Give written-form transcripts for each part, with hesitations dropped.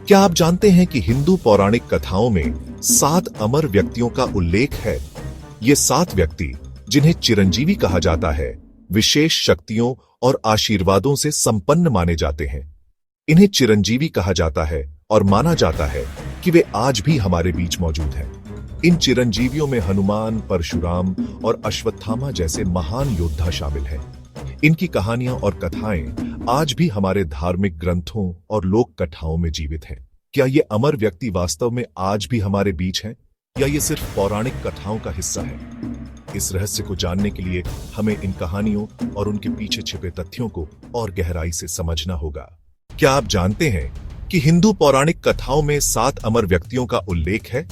क्या आप जानते हैं कि हिंदू पौराणिक कथाओं में 7 अमर व्यक्तियों का उल्लेख है? ये 7 व्यक्ति, जिन्हें चिरंजीवी कहा जाता है, विशेष शक्तियों और आशीर्वादों से संपन्न माने जाते हैं। इन्हें चिरंजीवी कहा जाता है और माना जाता है कि वे आज भी हमारे बीच मौजूद हैं। इन चिरंजीवियों में हनुमान, परशुराम और अश्वत्थामा जैसे महान योद्धा शामिल हैं। इनकी कहानियां और कथाएं आज भी हमारे धार्मिक ग्रंथों और लोक कथाओं में जीवित हैं। क्या ये अमर व्यक्ति वास्तव में आज भी हमारे बीच हैं, या ये सिर्फ पौराणिक कथाओं का हिस्सा है? इस रहस्य को जानने के लिए हमें इन कहानियों और उनके पीछे छिपे तथ्यों को और गहराई से समझना होगा। क्या आप जानते हैं कि हिंदू पौराणिक कथाओं में 7 अमर व्यक्तियों का उल्लेख है?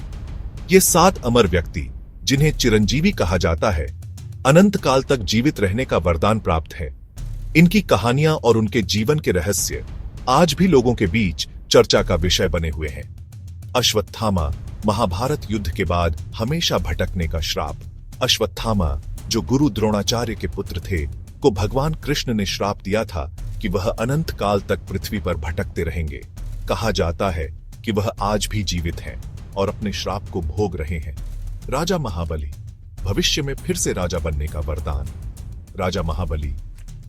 ये 7 अमर व्यक्ति, जिन्हें चिरंजीवी कहा जाता है, अनंत काल तक जीवित रहने का वरदान प्राप्त है। इनकी कहानियां और उनके जीवन के रहस्य आज भी लोगों के बीच चर्चा का विषय बने हुए हैं। अश्वत्थामा, महाभारत युद्ध के बाद हमेशा भटकने का श्राप। अश्वत्थामा, जो गुरु द्रोणाचार्य के पुत्र थे, को भगवान कृष्ण ने श्राप दिया था कि वह अनंत काल तक पृथ्वी पर भटकते रहेंगे। कहा जाता है कि वह आज भी जीवित हैं और अपने श्राप को भोग रहे हैं। राजा महाबली, भविष्य में फिर से राजा बनने का वरदान। राजा महाबली,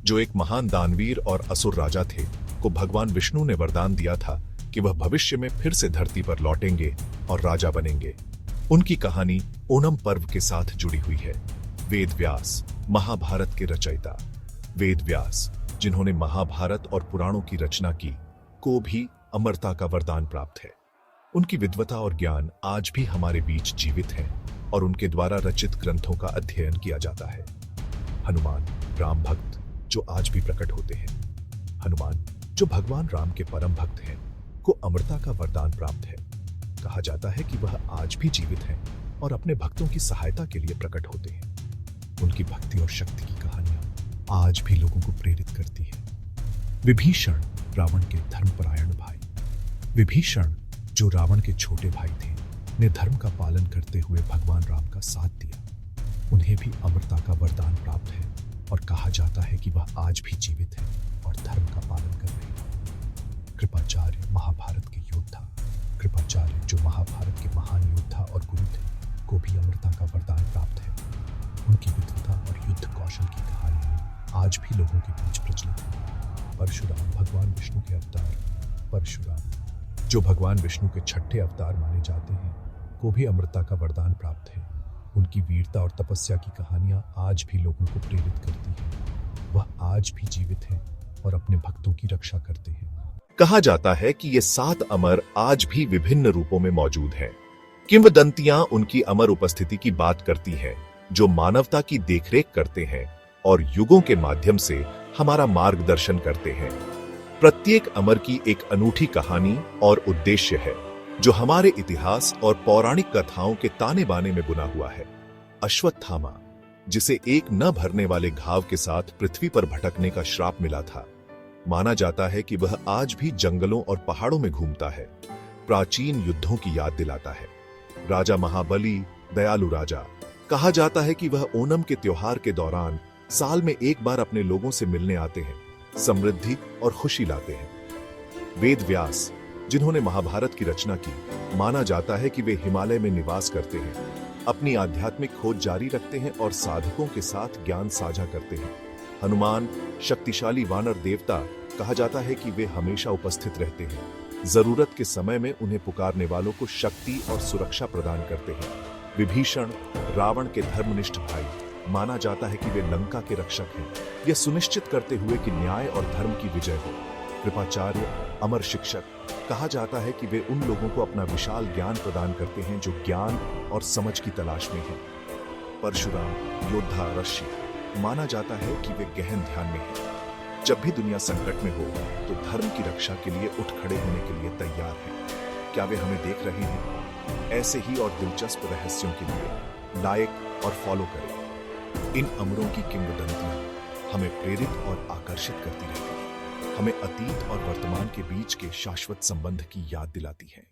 जो एक महान दानवीर और असुर राजा थे, को भगवान विष्णु ने वरदान दिया था कि वह भविष्य में फिर से धरती पर लौटेंगे और राजा बनेंगे। उनकी कहानी ओणम पर्व के साथ जुड़ी हुई है। वेद व्यास, महाभारत के रचयिता। वेद व्यास, जिन्होंने महाभारत और पुराणों की रचना की, को भी अमरता का वरदान प्राप्त है। उनकी विद्वता और ज्ञान आज भी हमारे बीच जीवित है और उनके द्वारा रचित ग्रंथों का अध्ययन किया जाता है। हनुमान, राम भक्त, जो आज भी प्रकट होते हैं। हनुमान, जो भगवान राम के परम भक्त हैं, को अमरता का वरदान प्राप्त है। कहा जाता है कि वह आज भी जीवित हैं और अपने भक्तों की सहायता के लिए प्रकट होते हैं। उनकी भक्ति और शक्ति की कहानियां आज भी लोगों को प्रेरित करती है। विभीषण, रावण के धर्मपरायण भाई। विभीषण, जो रावण के छोटे भाई थे, ने धर्म का पालन करते हुए भगवान राम का साथ दिया। उन्हें भी अमरता का वरदान प्राप्त है और कहा जाता है कि वह आज भी जीवित है और धर्म का पालन कर रहे हैं। कृपाचार्य, महाभारत के योद्धा। कृपाचार्य, जो महाभारत के महान योद्धा और गुरु थे, को भी अमरता का वरदान प्राप्त है। उनकी विद्वता और युद्ध कौशल की कहानियां आज भी लोगों के बीच प्रचलित है। परशुराम, भगवान विष्णु के अवतार। परशुराम, जो भगवान विष्णु के 6ठे अवतार माने जाते हैं, को भी अमरता का वरदान प्राप्त है। उनकी वीरता और तपस्या की कहानियां आज भी लोगों को प्रेरित करती हैं। वह आज भी जीवित हैं और अपने भक्तों की रक्षा करते हैं। कहा जाता है कि ये 7 अमर आज भी विभिन्न रूपों में मौजूद हैं। किंवदंतियां उनकी अमर उपस्थिति की बात करती हैं, जो मानवता की देखरेख करते हैं और युगों के माध्यम से हमारा मार्गदर्शन करते हैं। प्रत्येक अमर की एक अनूठी कहानी और उद्देश्य है, जो हमारे इतिहास और पौराणिक कथाओं के ताने बाने में बुना हुआ है। अश्वत्थामा, जिसे एक न भरने वाले घाव के साथ पृथ्वी पर भटकने का श्राप मिला था, माना जाता है कि वह आज भी जंगलों और पहाड़ों में घूमता है, प्राचीन युद्धों की याद दिलाता है। राजा महाबली, दयालु राजा, कहा जाता है कि वह ओणम के त्योहार के दौरान साल में एक बार अपने लोगों से मिलने आते हैं, समृद्धि और खुशी लाते हैं। वेद व्यास, जिन्होंने महाभारत की रचना की, माना जाता है कि वे हिमालय में निवास करते हैं, अपनी आध्यात्मिक खोज जारी रखते हैं और साधकों के साथ ज्ञान साझा करते हैं। हनुमान, शक्तिशाली वानर देवता, कहा जाता है कि वे हमेशा उपस्थित रहते हैं, जरूरत के समय में उन्हें पुकारने वालों को शक्ति और सुरक्षा प्रदान करते हैं। विभीषण, रावण के धर्मनिष्ठ भाई, माना जाता है कि वे लंका के रक्षक हैं, यह सुनिश्चित करते हुए कि न्याय और धर्म की विजय हो। कृपाचार्य, अमर शिक्षक, कहा जाता है कि वे उन लोगों को अपना विशाल ज्ञान प्रदान करते हैं जो ज्ञान और समझ की तलाश में हैं। परशुराम, योद्धा, ऋषि, माना जाता है कि वे गहन ध्यान में हैं। जब भी दुनिया संकट में हो, तो धर्म की रक्षा के लिए उठ खड़े होने के लिए तैयार हैं। क्या वे हमें देख रहे हैं? ऐसे ही और दिलचस्प रहस्यों के लिए लाइक और फॉलो करें। इन अमरों की किंवदंतियां हमें प्रेरित और आकर्षित करती रहती हैं, हमें अतीत और वर्तमान के बीच के शाश्वत संबंध की याद दिलाती हैं।